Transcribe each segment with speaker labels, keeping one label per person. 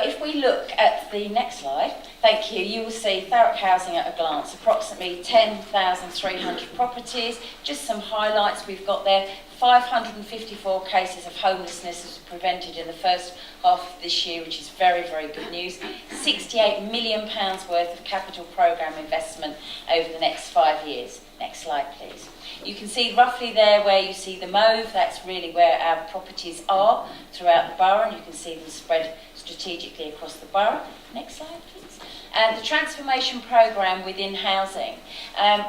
Speaker 1: if we look at the next slide, thank you, you will see Thurrock Housing at a glance. Approximately 10,300 properties. Just some highlights we've got there. 554 cases of homelessness was prevented in the first half of this year, which is very, very good news. £68 million worth of capital programme investment over the next 5 years. Next slide, please. You can see roughly there where you see the mauve, that's really where our properties are throughout the borough, and you can see them spread strategically across the borough. Next slide, please. The transformation programme within housing,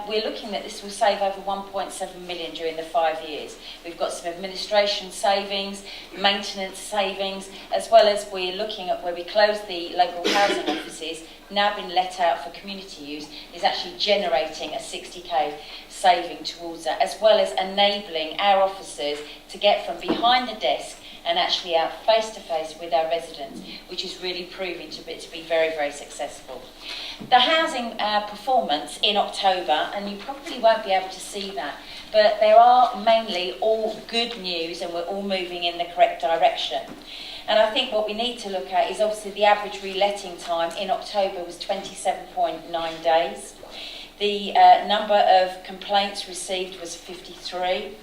Speaker 1: we're looking that this will save over 1.7 million during the 5 years. We've got some administration savings, maintenance savings, as well as we're looking at where we close the local housing offices, now been let out for community use, is actually generating a 60k saving towards that, as well as enabling our officers to get from behind the desk and actually out face-to-face with our residents, which is really proving to be very, very successful. The housing performance in October, and you probably won't be able to see that, but there are mainly all good news and we're all moving in the correct direction. And I think what we need to look at is obviously the average reletting time in October was 27.9 days. The number of complaints received was 53.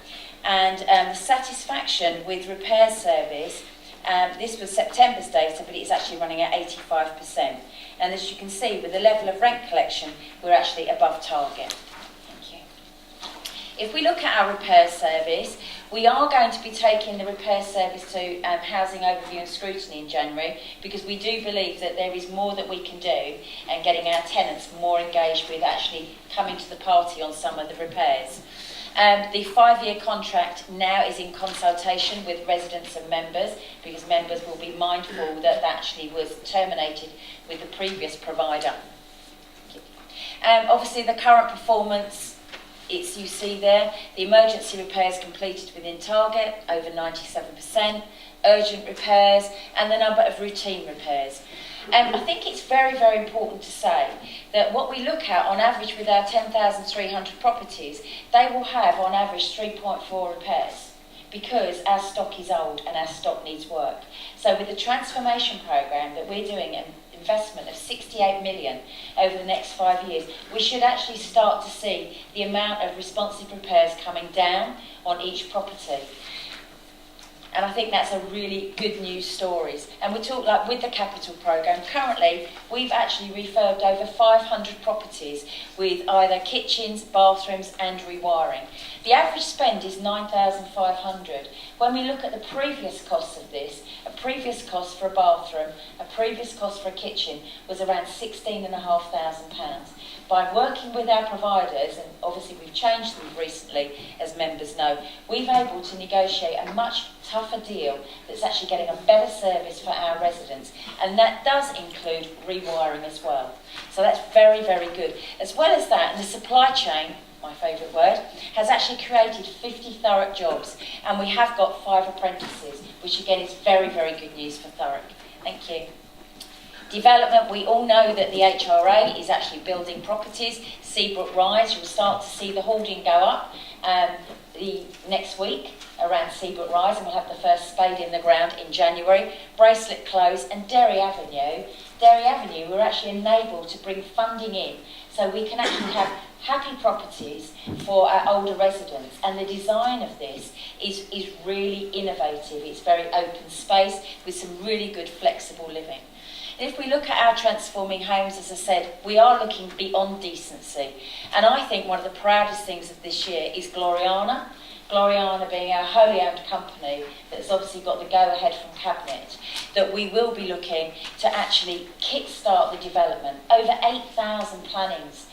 Speaker 1: And the satisfaction with repair service, this was September's data, but it's actually running at 85%. And as you can see, with the level of rent collection, we're actually above target. Thank you. If we look at our repair service, we are going to be taking the repair service to housing overview and scrutiny in January, because we do believe that there is more that we can do and getting our tenants more engaged with actually coming to the party on some of the repairs. The 5-year contract now is in consultation with residents and members, because members will be mindful that that actually was terminated with the previous provider. Obviously the current performance, you see there, the emergency repairs completed within target, over 97%, urgent repairs, and the number of routine repairs. I think it's very, very important to say that what we look at on average with our 10,300 properties, they will have on average 3.4 repairs, because our stock is old and our stock needs work. So with the transformation programme that we're doing, an investment of 68 million over the next 5 years, we should actually start to see the amount of responsive repairs coming down on each property. And I think that's a really good news stories. And we talk like with the capital programme, currently we've actually refurbed over 500 properties with either kitchens, bathrooms and rewiring. The average spend is 9,500. When we look at the previous costs of this, a previous cost for a bathroom, a previous cost for a kitchen was around £16,500. By working with our providers, and obviously we've changed them recently, as members know, we've able to negotiate a much tougher deal that's actually getting a better service for our residents, and that does include rewiring as well. So that's very, very good. As well as that, and the supply chain, my favourite word, has actually created 50 Thurrock jobs, and we have got 5 apprentices, which again is very, very good news for Thurrock. Thank you. Development, we all know that the HRA is actually building properties. Seabrook Rise, you'll start to see the hoarding go up the next week around Seabrook Rise, and we'll have the first spade in the ground in January. Bracelet Close and Derry Avenue. Derry Avenue, we're actually enabled to bring funding in so we can actually have happy properties for our older residents, and the design of this is really innovative. It's very open space with some really good flexible living. And if we look at our transforming homes, as I said, we are looking beyond decency. And I think one of the proudest things of this year is Gloriana. Gloriana being our wholly owned company that's obviously got the go-ahead from Cabinet, that we will be looking to actually kick-start the development. Over 8,000 plannings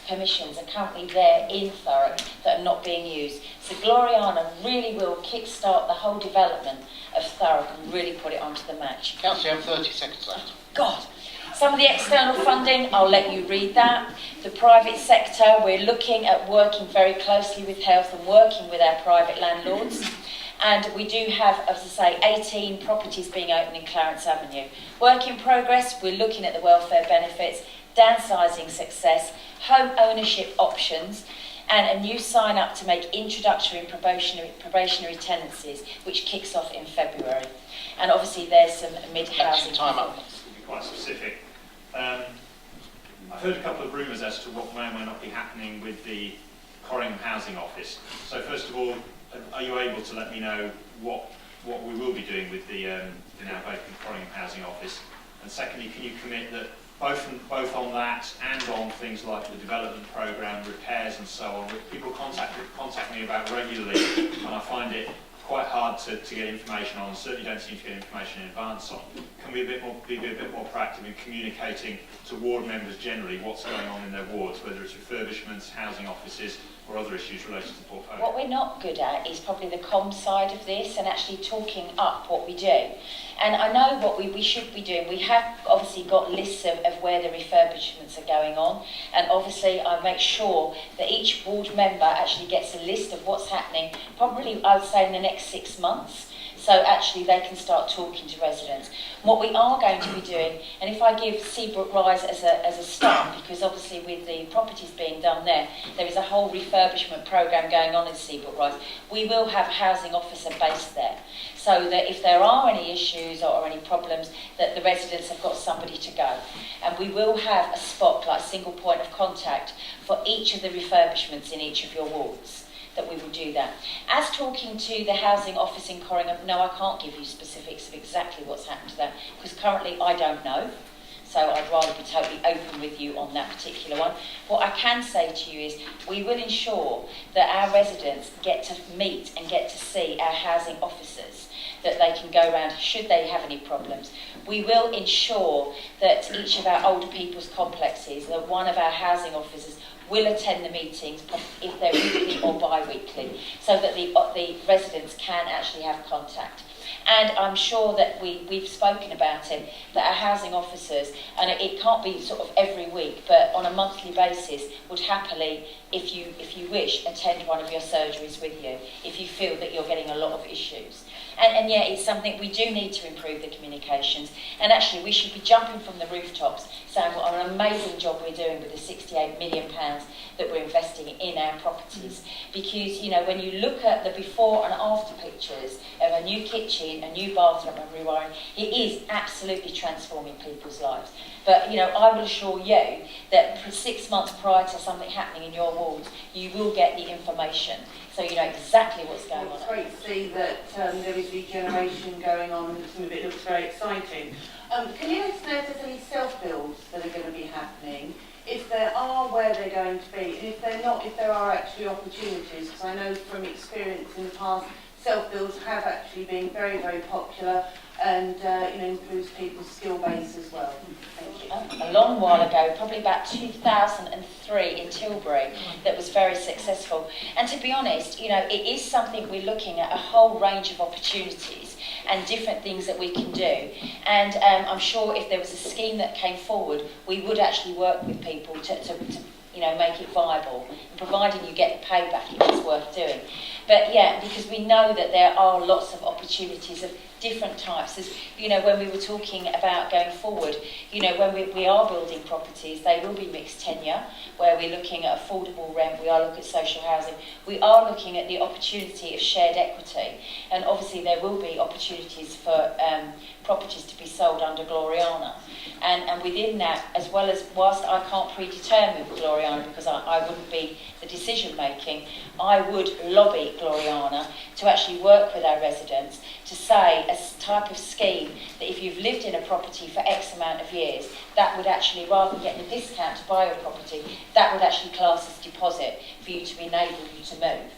Speaker 1: permissions are currently there in Thurrock that are not being used. So Gloriana really will kick-start the whole development of Thurrock and really put it onto the match.
Speaker 2: Councillor, you have 30 seconds left.
Speaker 1: God. Some of the external funding, I'll let you read that. The private sector, we're looking at working very closely with health and working with our private landlords. And we do have, as I say, 18 properties being opened in Clarence Avenue. Work in progress, we're looking at the welfare benefits, downsizing success, home ownership options, and a new sign up to make introductory and probationary tenancies, which kicks off in February. And obviously there's some mid-housing
Speaker 2: time up.
Speaker 1: performance.
Speaker 3: To be quite specific, I've heard a couple of rumours as to what may or may not be happening with the Corringham Housing Office. So first of all, are you able to let me know what we will be doing with the now vacant Corringham Housing Office? And secondly, can you commit that both on that and on things like the development programme, repairs and so on, which people contact me about regularly, and I find it quite hard to get information on, certainly don't seem to get information in advance on. Can we be a bit more proactive in communicating to ward members generally what's going on in their wards, whether it's refurbishments, housing offices, or other issues related to the portfolio?
Speaker 1: What we're not good at is probably the comms side of this and actually talking up what we do. And I know what we should be doing. We have obviously got lists of where the refurbishments are going on, and obviously I make sure that each ward member actually gets a list of what's happening, probably I would say in the next 6 months. So actually they can start talking to residents. What we are going to be doing, and if I give Seabrook Rise as a start, because obviously with the properties being done there is a whole refurbishment programme going on in Seabrook Rise. We will have a housing officer based there, so that if there are any issues or any problems, that the residents have got somebody to go. And we will have a spot, like a single point of contact, for each of the refurbishments in each of your wards, that we will do that. As talking to the housing office in Corringham, no, I can't give you specifics of exactly what's happened to that, because currently I don't know. So I'd rather be totally open with you on that particular one. What I can say to you is we will ensure that our residents get to meet and get to see our housing officers, that they can go around should they have any problems. We will ensure that each of our older people's complexes, that one of our housing officers will attend the meetings, if they're weekly or bi-weekly, so that the residents can actually have contact. And I'm sure that we've spoken about it, that our housing officers, and it can't be sort of every week, but on a monthly basis, would happily, if you wish, attend one of your surgeries with you, if you feel that you're getting a lot of issues. And yeah, it's something we do need to improve the communications. And actually, we should be jumping from the rooftops saying what an amazing job we're doing with the £68 million that we're investing in our properties. Because, you know, when you look at the before and after pictures of a new kitchen, a new bathroom and rewiring, it is absolutely transforming people's lives. But, you know, I will assure you that for 6 months prior to something happening in your wards, you will get the information, so you know exactly what's going on.
Speaker 4: It's great to see that there is regeneration going on, and some of it looks very exciting. Can you let us know if there's any self-builds that are going to be happening? If there are, where they're going to be, and if they're not, if there are actually opportunities, because I know from experience in the past, self-builds have actually been very, very popular, and you know, improves people's skill base as well. Thank you.
Speaker 1: A long while ago, probably about 2003 in Tilbury, that was very successful. And to be honest, you know, it is something we're looking at, a whole range of opportunities and different things that we can do. And I'm sure if there was a scheme that came forward, we would actually work with people to you know, make it viable, and providing you get the payback, it's worth doing. But yeah, because we know that there are lots of opportunities of different types. As you know, when we were talking about going forward, you know, when we are building properties, they will be mixed tenure, where we're looking at affordable rent, we are looking at social housing, we are looking at the opportunity of shared equity, and obviously there will be opportunities for properties to be sold under Gloriana. And within that, as well as, whilst I can't predetermine Gloriana because I wouldn't be the decision making, I would lobby Gloriana to actually work with our residents to say a type of scheme that if you've lived in a property for X amount of years, that would actually, rather than getting a discount to buy a property, that would actually class as deposit for you to enable you to move.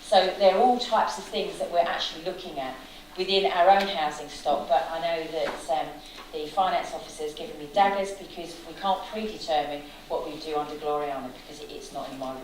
Speaker 1: So there are all types of things that we're actually looking at within our own housing stock, but I know that the finance officer has given me daggers because we can't predetermine what we do under Gloriana because it's not in my room.